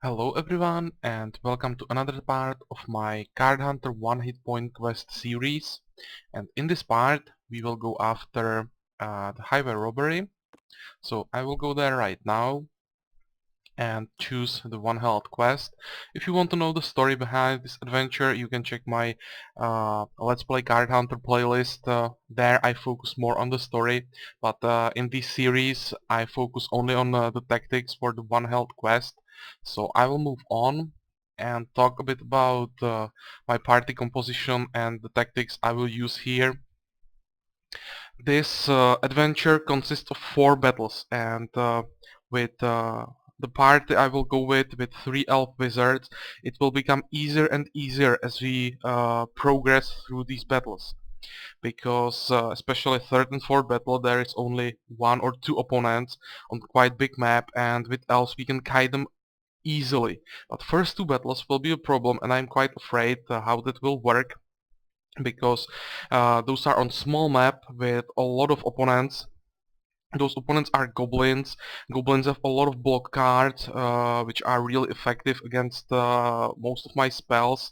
Hello everyone and welcome to another part of my Card Hunter One Hit Point Quest series, and in this part we will go after the highway robbery. So I will go there right now and choose the one health quest. If you want to know the story behind this adventure, you can check my Let's Play Card Hunter playlist. There I focus more on the story, but in this series I focus only on the tactics for the one health quest. So I will move on and talk a bit about my party composition and the tactics I will use here. This adventure consists of 4 battles, and with the party I will go with 3 elf wizards, it will become easier and easier as we progress through these battles. Because especially 3rd and 4th battle there is only 1 or 2 opponents on quite big map, and with elves we can kite them easily. But first 2 battles will be a problem, and I'm quite afraid how that will work, because those are on small map with a lot of opponents. Those opponents are goblins. Goblins have a lot of block cards, which are really effective against most of my spells.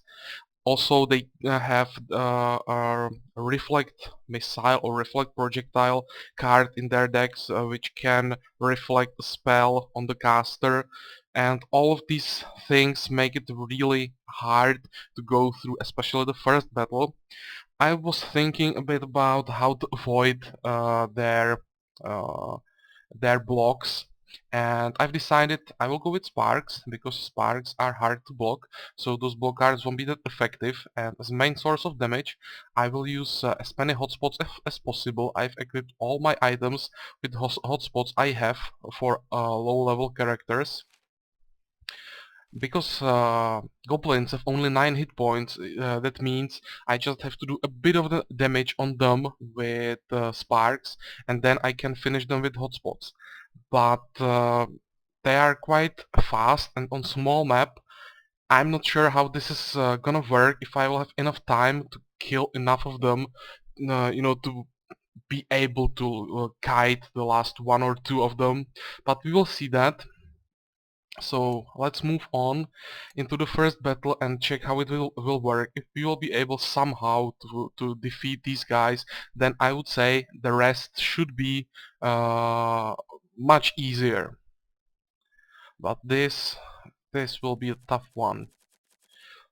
Also, they have a reflect missile or reflect projectile card in their decks, which can reflect the spell on the caster. And all of these things make it really hard to go through, especially the first battle. I was thinking a bit about how to avoid uh, their blocks, and I've decided I will go with sparks because sparks are hard to block, so those block cards won't be that effective. And as main source of damage I will use as many hotspots as possible. I've equipped all my items with hotspots I have for low level characters. Because goblins have only 9 hit points, that means I just have to do a bit of the damage on them with sparks, and then I can finish them with hotspots. But they are quite fast, and on small map I'm not sure how this is gonna work, if I will have enough time to kill enough of them, to be able to kite the last 1 or 2 of them. But we will see that. So let's move on into the first battle and check how it will work. If we will be able somehow to defeat these guys, then I would say the rest should be much easier. But this will be a tough one.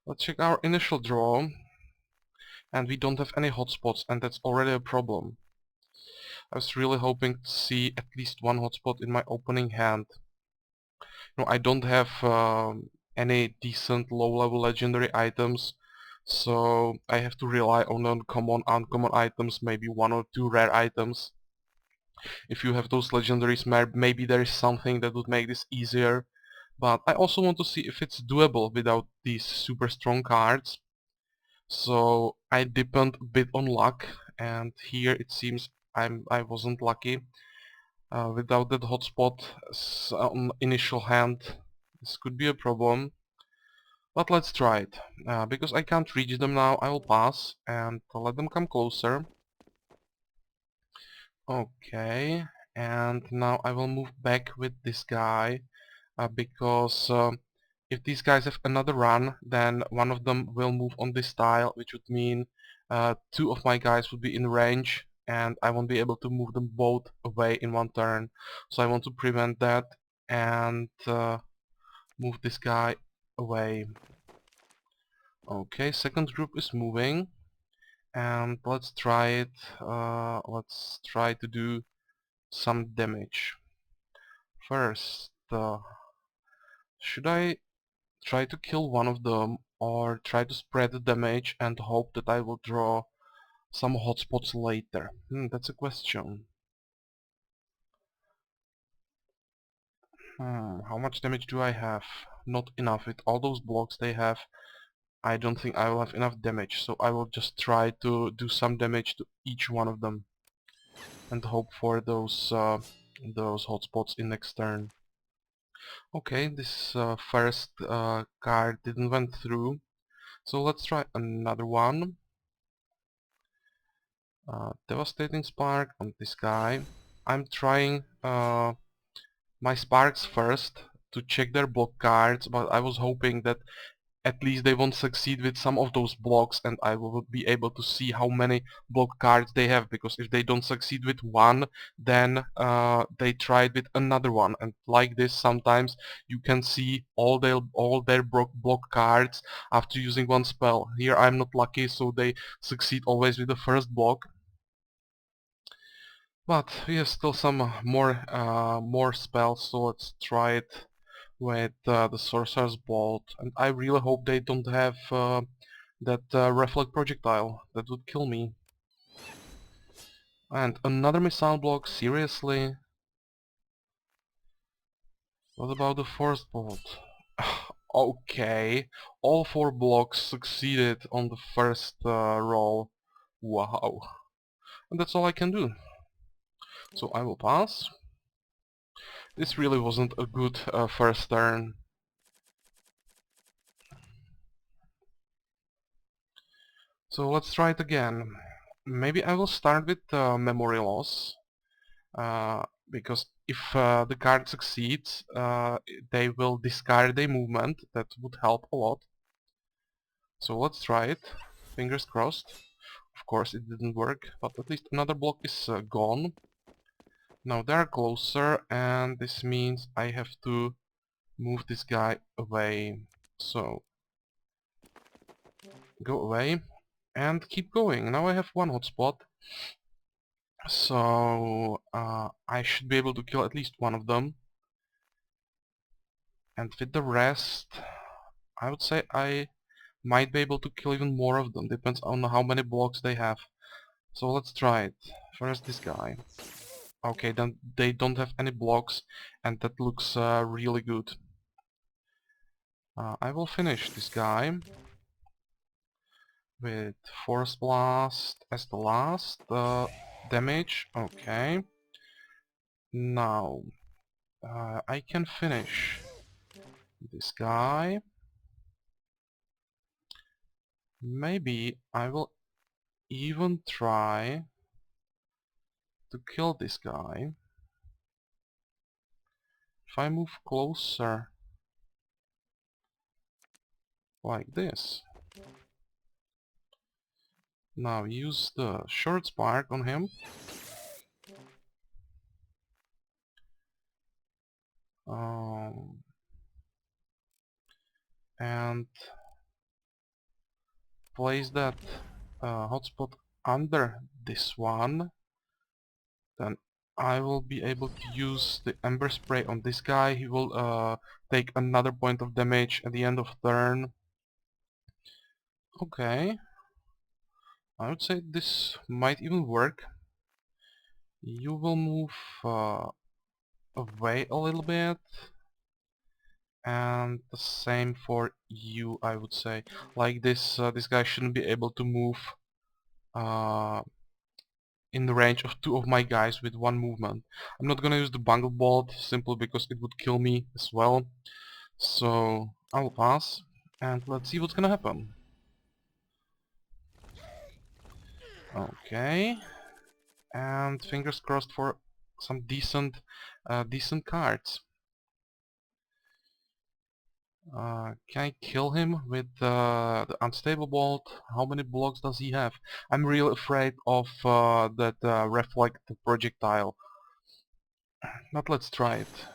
Let's check our initial draw, and we don't have any hotspots, and that's already a problem. I was really hoping to see at least 1 hotspot in my opening hand. No, I don't have any decent low-level legendary items, so I have to rely on uncommon, uncommon items, maybe 1 or 2 rare items. If you have those legendaries, maybe there is something that would make this easier. But I also want to see if it's doable without these super strong cards. So I depend a bit on luck, and here it seems I wasn't lucky. Without that hotspot on initial hand, this could be a problem. But let's try it. Because I can't reach them now, I will pass and let them come closer. Okay, and now I will move back with this guy, because if these guys have another run, then one of them will move on this tile, which would mean 2 of my guys would be in range, and I won't be able to move them both away in 1 turn. So I want to prevent that and move this guy away. Okay, second group is moving, and let's try it. Let's try to do some damage. First, should I try to kill one of them, or try to spread the damage and hope that I will draw some hotspots later? That's a question. How much damage do I have? Not enough. With all those blocks they have, I don't think I will have enough damage, so I will just try to do some damage to each one of them and hope for those hotspots in next turn. Okay, this first card didn't went through, so let's try another one. Devastating Spark on this guy. I'm trying my sparks first, to check their block cards, but I was hoping that at least they won't succeed with some of those blocks and I will be able to see how many block cards they have, because if they don't succeed with one, then they tried with another one, and like this sometimes you can see all their block cards after using one spell. Here I'm not lucky, so they succeed always with the first block. But we have still some more spells, so let's try it with the Sorcerer's Bolt. And I really hope they don't have that reflect projectile. That would kill me. And another missile block, seriously? What about the first bolt? Okay, all 4 blocks succeeded on the first roll. Wow. And that's all I can do. So I will pass. This really wasn't a good first turn. So let's try it again. Maybe I will start with memory loss, because if the card succeeds, they will discard their movement. That would help a lot. So let's try it. Fingers crossed. Of course it didn't work, but at least another block is gone. Now they're closer, and this means I have to move this guy away. So go away and keep going. Now I have one hotspot. So I should be able to kill at least one of them. And with the rest, I would say I might be able to kill even more of them. Depends on how many blocks they have. So let's try it. First this guy. Okay, then they don't have any blocks, and that looks really good. I will finish this guy with Force Blast as the last damage. Okay. Now I can finish this guy. Maybe I will even try to kill this guy. If I move closer like this. Now use the short spark on him. And place that hotspot under this one. Then I will be able to use the Ember Spray on this guy. He will take another point of damage at the end of turn. Okay. I would say this might even work. You will move away a little bit. And the same for you, I would say. Like this, this guy shouldn't be able to move uh, in the range of 2 of my guys with 1 movement. I'm not gonna use the Bungle Bolt simply because it would kill me as well. So I will pass, and let's see what's gonna happen. Okay, and fingers crossed for some decent cards. Can I kill him with the Unstable Bolt? How many blocks does he have? I'm really afraid of that Reflect projectile. But let's try it.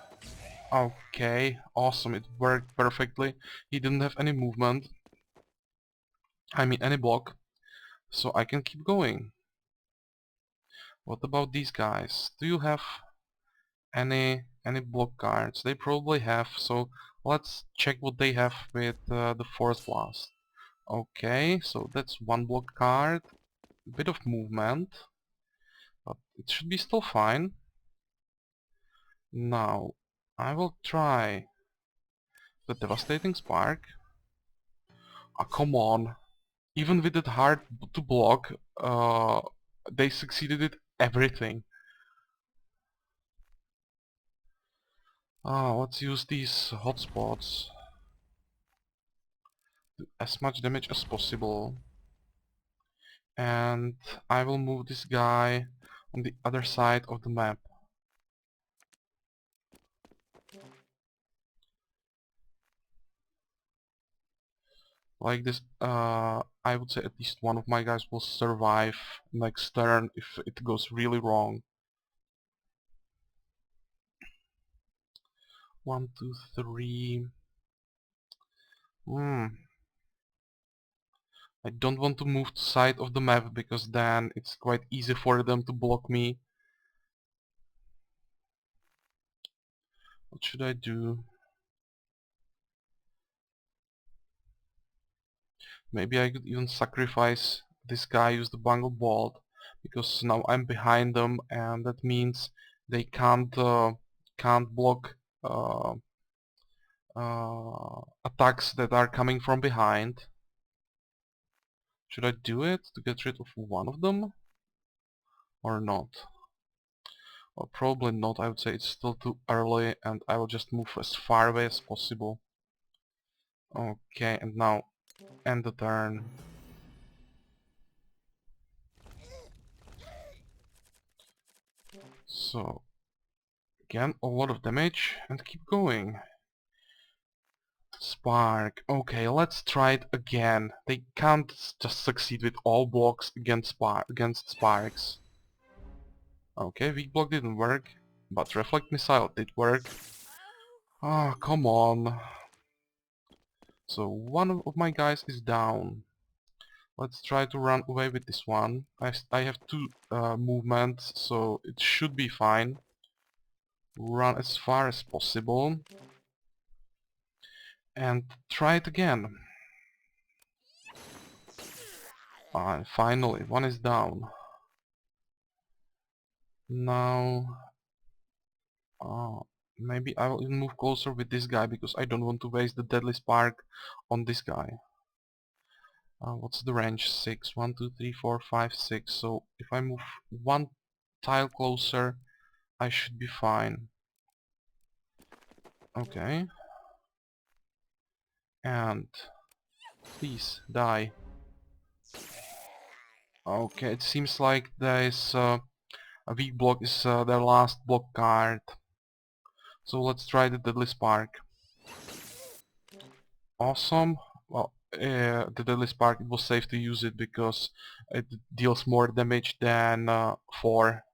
Okay, awesome, it worked perfectly. He didn't have any movement. I mean any block. So I can keep going. What about these guys? Do you have any block cards? They probably have, so let's check what they have with the Force Blast. Okay, so that's 1 block card. A bit of movement, but it should be still fine. Now, I will try the Devastating Spark. Ah, come on. Even with it hard to block, they succeeded with everything. Let's use these hotspots. Do as much damage as possible. And I will move this guy on the other side of the map. Like this, I would say at least one of my guys will survive next turn if it goes really wrong. 1, 2, 3. Hmm. I don't want to move to side of the map because then it's quite easy for them to block me. What should I do? Maybe I could even sacrifice this guy, use the bungle bolt, because now I'm behind them, and that means they can't block uh, attacks that are coming from behind. Should I do it to get rid of one of them or not? Well, probably not. I would say it's still too early, and I will just move as far away as possible. Okay, and now end the turn. So again, a lot of damage, and keep going. Spark. Okay, let's try it again. They can't just succeed with all blocks against sparks. Okay, weak block didn't work, but reflect missile did work. Ah, come on. So one of my guys is down. Let's try to run away with this one. I have two movements, so it should be fine. Run as far as possible. And try it again. And finally, one is down. Now, maybe I will even move closer with this guy because I don't want to waste the deadly spark on this guy. What's the range? 6. 1, 2, 3, 4, 5, 6. So if I move one tile closer, I should be fine. Okay. And please die. Okay, it seems like there is a weak block is their last block card. So let's try the deadly spark. Awesome. Well, the deadly spark, it was safe to use it because it deals more damage than 4.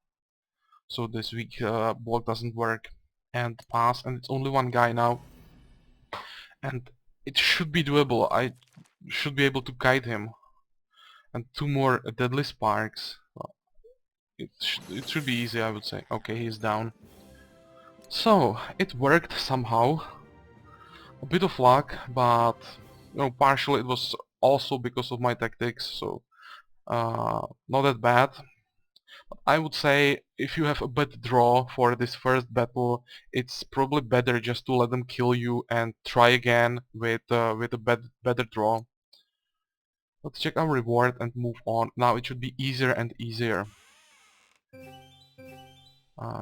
So this weak block doesn't work. And pass, and it's only one guy now. And it should be doable. I should be able to kite him. And 2 more deadly sparks. Well, it should be easy, I would say. Okay, he's down. So, it worked somehow. A bit of luck, but partially it was also because of my tactics, so not that bad. I would say if you have a bad draw for this first battle, it's probably better just to let them kill you and try again with a better draw. Let's check our reward and move on. Now it should be easier and easier.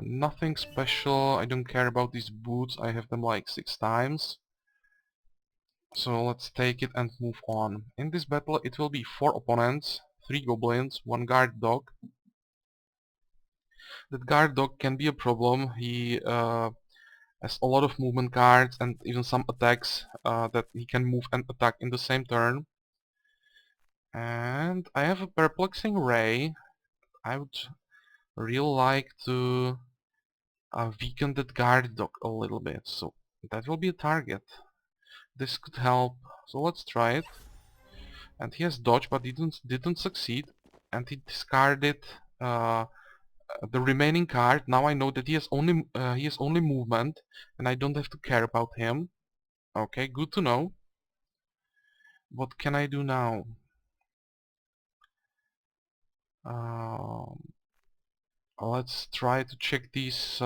Nothing special. I don't care about these boots. I have them like 6 times. So let's take it and move on. In this battle it will be 4 opponents, 3 goblins, 1 guard dog. That guard dog can be a problem. He has a lot of movement cards and even some attacks that he can move and attack in the same turn. And I have a perplexing ray. I would really like to weaken that guard dog a little bit. So that will be a target. This could help. So let's try it. And he has dodge, but he didn't succeed. And he discarded the remaining card. Now I know that he has only movement, and I don't have to care about him. Okay, good to know. What can I do now? Um, let's try to check these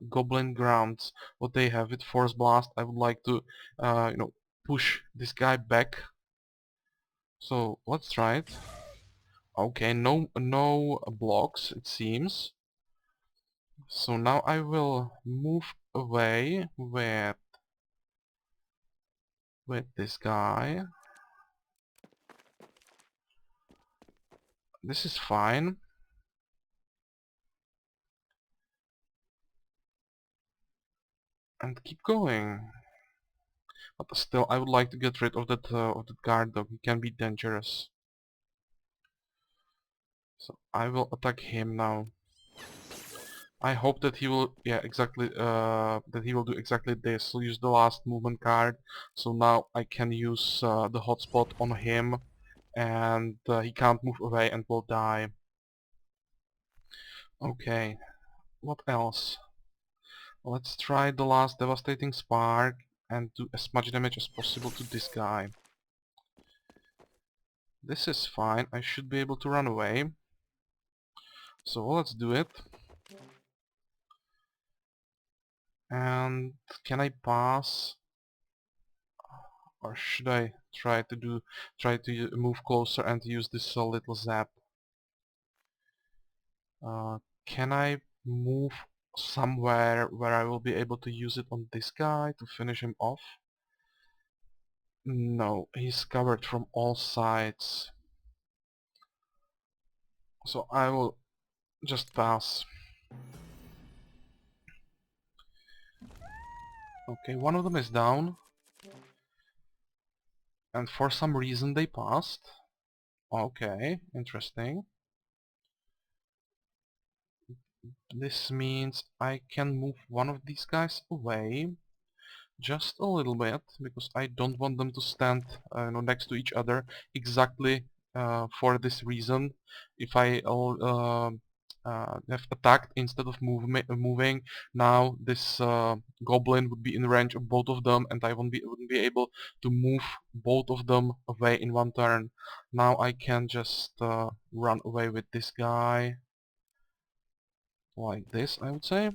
goblin grounds. What they have with force blast. I would like to, push this guy back. So let's try it. Okay, no blocks it seems. So now I will move away with this guy. This is fine. And keep going. But still, I would like to get rid of that guard dog. He can be dangerous. So I will attack him now. I hope that he will, yeah, exactly, that he will do exactly this. So use the last movement card. So now I can use the hotspot on him, and he can't move away and will die. Okay, what else? Let's try the last devastating spark and do as much damage as possible to this guy. This is fine. I should be able to run away. So let's do it. And can I pass? Or should I try to move closer and use this little zap? Can I move somewhere where I will be able to use it on this guy to finish him off? No, he's covered from all sides. So I will just pass. Okay, one of them is down. And for some reason they passed. Okay, interesting. This means I can move one of these guys away. Just a little bit, because I don't want them to stand next to each other exactly for this reason. If I have attacked instead of moving, now this goblin would be in range of both of them, and I wouldn't be able to move both of them away in one turn. Now I can just run away with this guy, like this, I would say.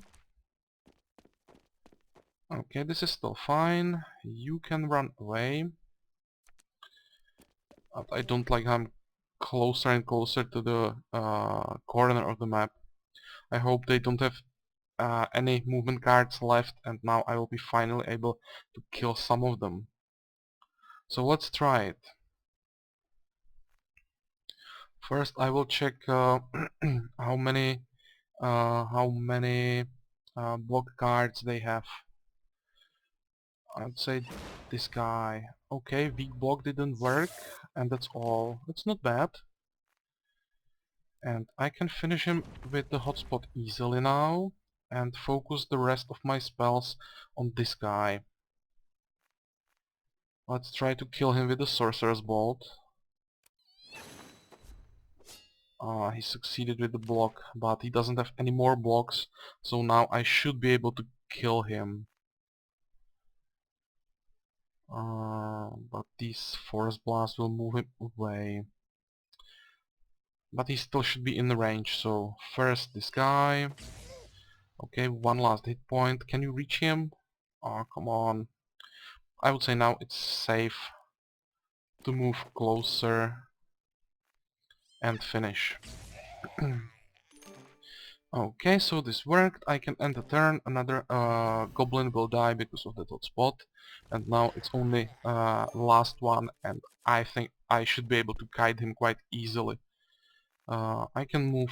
Okay, this is still fine. You can run away. But I don't like how I'm closer and closer to the corner of the map. I hope they don't have any movement cards left, and now I will be finally able to kill some of them. So let's try it. First I will check how many block cards they have. I'd say this guy. Okay, weak block didn't work, and that's all. It's not bad. And I can finish him with the hotspot easily now, and focus the rest of my spells on this guy. Let's try to kill him with the Sorcerer's Bolt. He succeeded with the block, but he doesn't have any more blocks, so now I should be able to kill him. But this Force Blast will move him away. But he still should be in the range, so first this guy. Okay, one last hit point. Can you reach him? Oh, come on. I would say now it's safe to move closer and finish. Okay, so this worked. I can end the turn. Another goblin will die because of that hot spot. And now it's only last one, and I think I should be able to guide him quite easily. I can move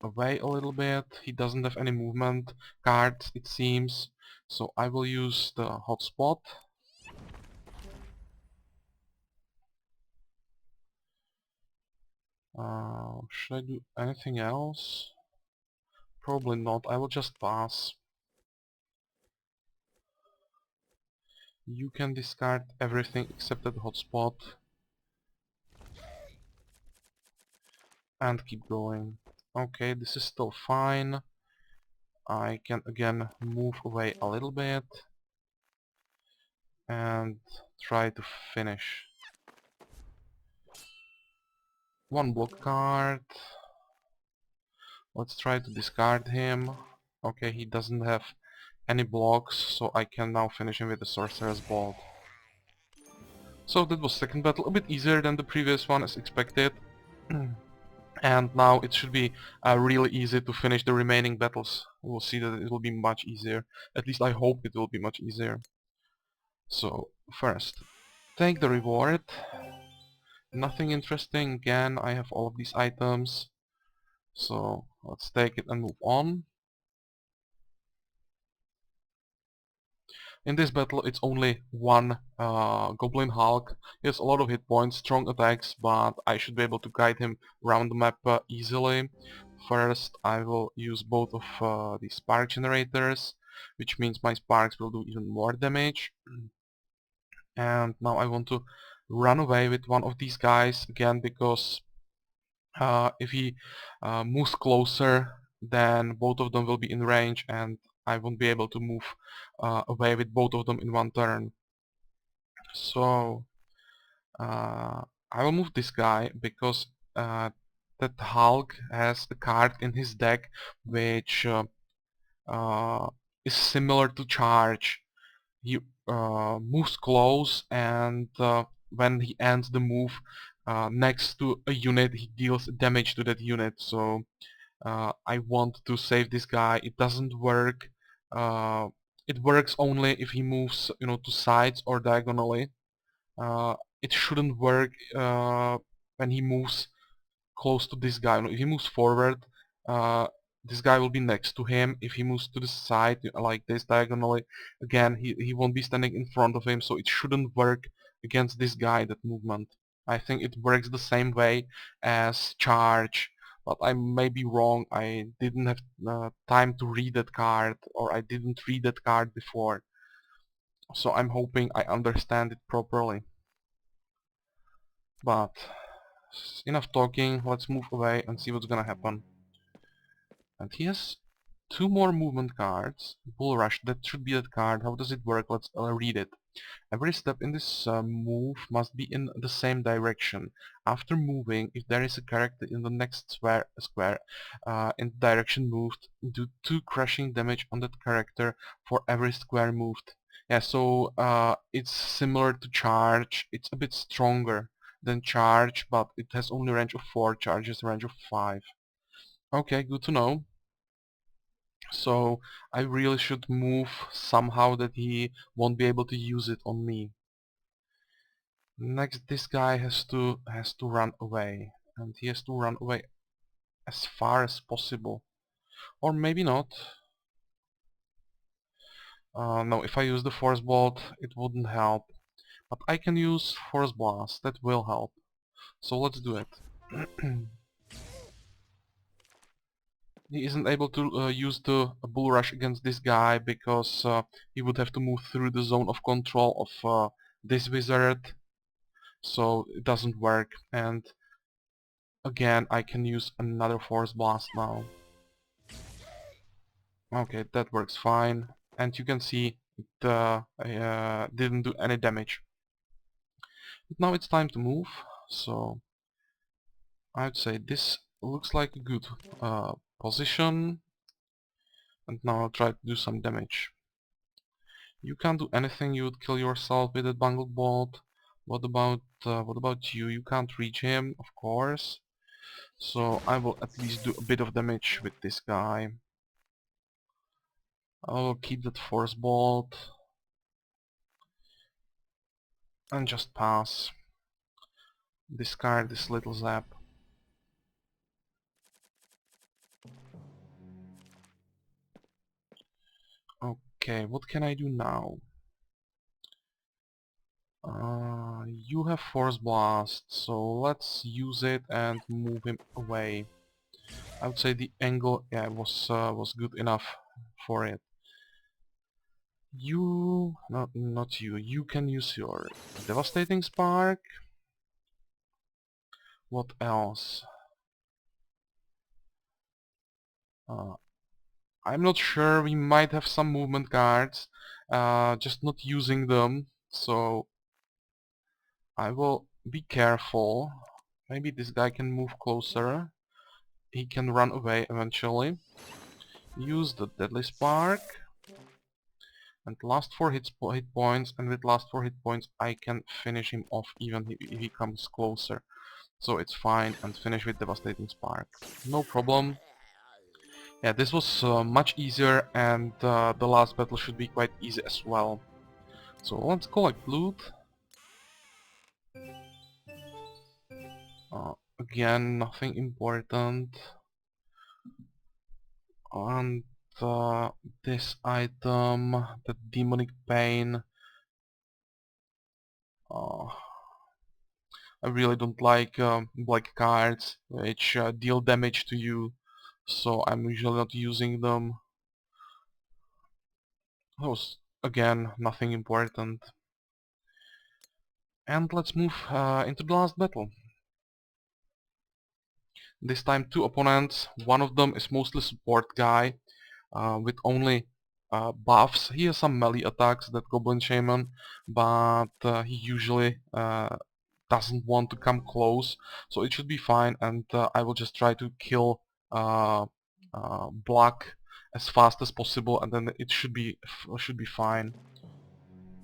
away a little bit. He doesn't have any movement cards, it seems. So I will use the hotspot. Should I do anything else? Probably not. I will just pass. You can discard everything except that hotspot. And keep going. Okay, this is still fine. I can again move away a little bit and try to finish. One block card. Let's try to discard him. Okay, he doesn't have any blocks, so I can now finish him with the Sorcerer's Bolt. So that was second battle, a bit easier than the previous one as expected. And now it should be really easy to finish the remaining battles. We'll see that it will be much easier. At least I hope it will be much easier. So, first, take the reward. Nothing interesting. Again, I have all of these items. So, let's take it and move on. In this battle it's only one Goblin Hulk. He has a lot of hit points, strong attacks, but I should be able to guide him around the map easily. First I will use both of the spark generators, which means my sparks will do even more damage. And now I want to run away with one of these guys again, because if he moves closer, then both of them will be in range and I won't be able to move away with both of them in one turn. So I will move this guy because that Hulk has a card in his deck which uh, is similar to Charge. He moves close, and when he ends the move next to a unit, he deals damage to that unit. So I want to save this guy. It doesn't work. Uh, it works only if he moves, to sides or diagonally. It shouldn't work when he moves close to this guy. If he moves forward, uh, this guy will be next to him. If he moves to the side, like this diagonally, again, he won't be standing in front of him, so it shouldn't work against this guy, that movement. I think it works the same way as Charge, but I may be wrong. I didn't have time to read that card, or I didn't read that card before. So I'm hoping I understand it properly. But enough talking, let's move away and see what's gonna happen. And he has two more movement cards. Bull Rush, that should be that card. How does it work? Let's read it. Every step in this move must be in the same direction. After moving, if there is a character in the next square in the direction moved, do 2 crushing damage on that character for every square moved. Yeah, so it's similar to Charge. It's a bit stronger than Charge, but it has only range of 4, Charge has a range of 5. Okay, good to know. So I really should move somehow that he won't be able to use it on me. Next, this guy has to run away, and he has to run away as far as possible, or maybe not. No, if I use the Force Bolt, it wouldn't help, but I can use Force Blast. That will help. So let's do it. He isn't able to use the Bull Rush against this guy because he would have to move through the zone of control of this wizard, so it doesn't work. And again, I can use another Force Blast now. Okay, that works fine. And you can see it didn't do any damage. But now it's time to move, so I'd say this looks like a good position. And now I'll try to do some damage. You can't do anything, you would kill yourself with a bungled bolt. What about you? You can't reach him, of course. So I will at least do a bit of damage with this guy. I'll keep that force bolt and just pass. Discard this little zap. Okay, what can I do now? You have Force Blast, so let's use it and move him away. I would say the angle, yeah, was good enough for it. You, not you. You can use your Devastating Spark. What else? Uh, I'm not sure. We might have some movement cards, just not using them. So I will be careful. Maybe this guy can move closer. He can run away eventually. Use the Deadly Spark. And last 4 hit points, and with last 4 hit points I can finish him off even if he comes closer. So it's fine, and finish with Devastating Spark. No problem. Yeah, this was much easier, and the last battle should be quite easy as well. So let's collect loot. Again, nothing important. And this item, the demonic pain. Uh, I really don't like black cards which deal damage to you, so I'm usually not using them. Those, again, nothing important. And let's move into the last battle. This time two opponents, one of them is mostly support guy with only buffs. He has some melee attacks, that Goblin Shaman, but he usually doesn't want to come close, so it should be fine, and I will just try to kill Black as fast as possible, and then it should be fine.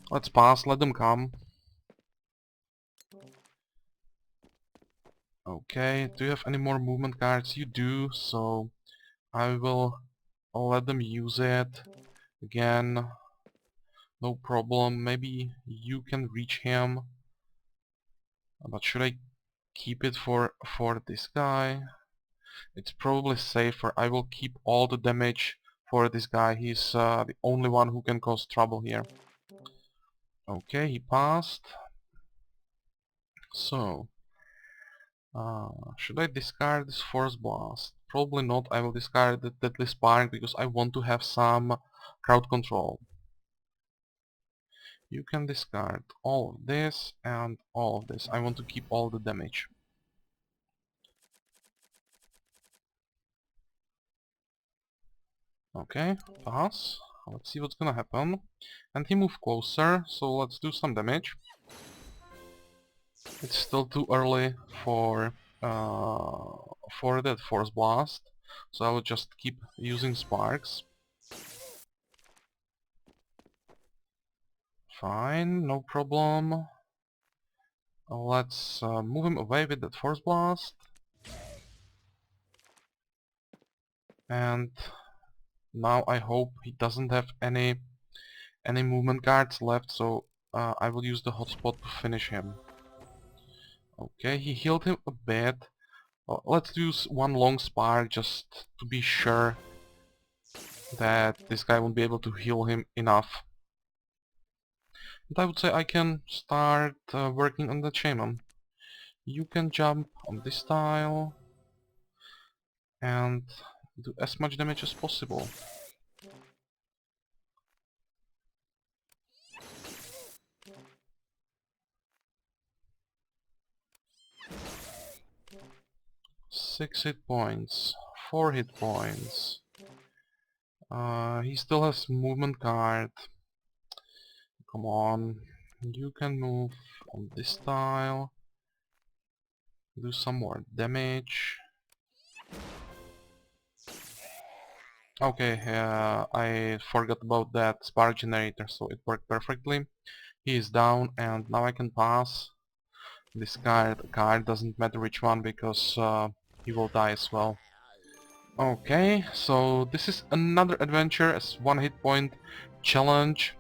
Let's pass, let them come. Okay, do you have any more movement cards? You do, so I will let them use it. Again, no problem. Maybe you can reach him. But should I keep it for this guy? It's probably safer. I will keep all the damage for this guy. He's the only one who can cause trouble here. Okay, he passed. So, should I discard this Force Blast? Probably not. I will discard the Deadly Spark because I want to have some crowd control. You can discard all of this and all of this. I want to keep all the damage. Okay, pass. Let's see what's gonna happen. And he moved closer, so let's do some damage. It's still too early for that Force Blast, so I will just keep using sparks. Fine, no problem. Let's move him away with that Force Blast. And now I hope he doesn't have any movement cards left, so I will use the hotspot to finish him. Okay, he healed him a bit. Let's use one long spark just to be sure that this guy won't be able to heal him enough. And I would say I can start working on the shaman. You can jump on this tile and do as much damage as possible. Six hit points, 4 hit points. He still has movement card. Come on, you can move on this tile. Do some more damage. Okay, I forgot about that spark generator, so it worked perfectly. He is down, and now I can pass. This card doesn't matter which one, because he will die as well. Okay, so this is another adventure as one hit point challenge.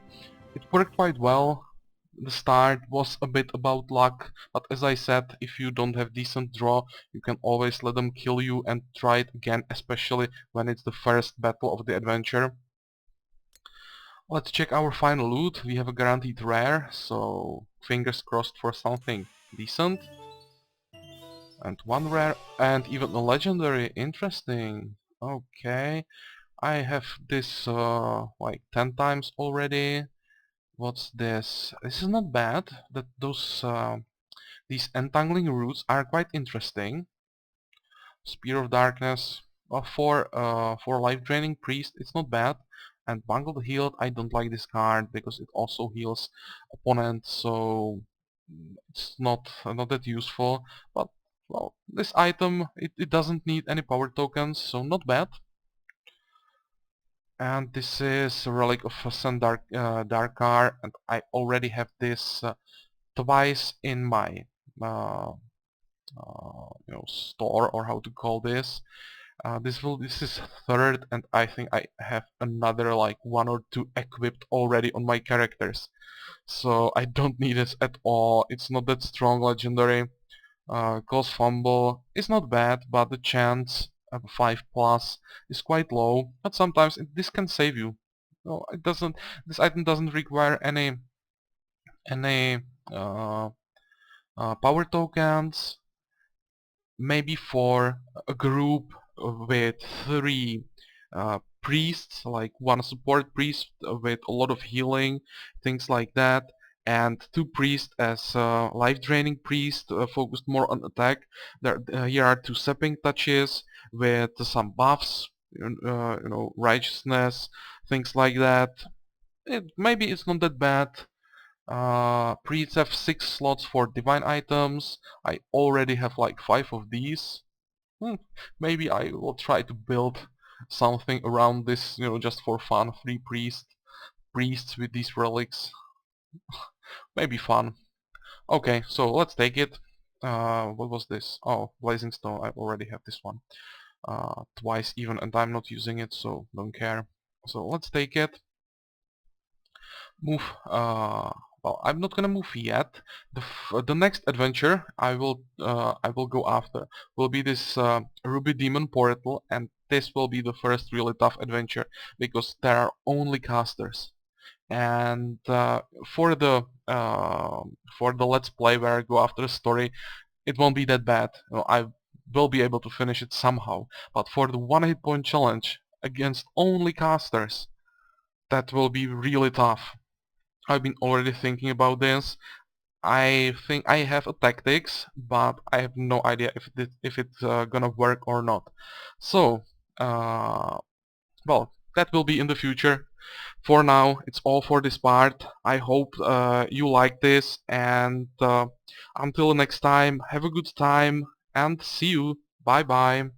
It worked quite well. The start was a bit about luck, but as I said, if you don't have decent draw, you can always let them kill you and try it again, especially when it's the first battle of the adventure. Let's check our final loot. We have a guaranteed rare, so fingers crossed for something decent. And one rare, and even a legendary. Interesting. Okay, I have this like 10 times already. What's this? This is not bad. That these entangling roots are quite interesting. Spear of Darkness. For life draining priest, it's not bad. And Bungled Healed, I don't like this card because it also heals opponents, so it's not that useful. But well, this item it doesn't need any power tokens, so not bad. And this is a Relic of Sun Darkar, and I already have this twice in my store, or how to call this. This is third, and I think I have another like 1 or 2 equipped already on my characters. So I don't need this at all. It's not that strong legendary. Cause Fumble is not bad, but the chance 5 plus is quite low, but sometimes this can save you. No, it doesn't. This item doesn't require any uh, power tokens. Maybe for a group with 3 priests, like 1 support priest with a lot of healing, things like that, and 2 priests as life draining priest focused more on attack. Here are 2 sapping touches with some buffs, righteousness, things like that. Maybe it's not that bad. Priests have 6 slots for divine items. I already have like 5 of these. Maybe I will try to build something around this, just for fun. 3 priests with these relics. Maybe fun. Okay, so let's take it. What was this? Oh, blazing stone. I already have this one. Twice even, and I'm not using it, so don't care. So let's take it. Move. Well, I'm not gonna move yet. The next adventure I will go after will be this Ruby Demon Portal, and this will be the first really tough adventure because there are only casters. And for the Let's Play where I go after the story, it won't be that bad. I will be able to finish it somehow. But for the 1 hit point challenge against only casters, that will be really tough. I've been already thinking about this. I think I have a tactics, but I have no idea if it's gonna work or not. So, well, that will be in the future. For now, it's all for this part. I hope you like this, and until next time, have a good time, and see you. Bye bye.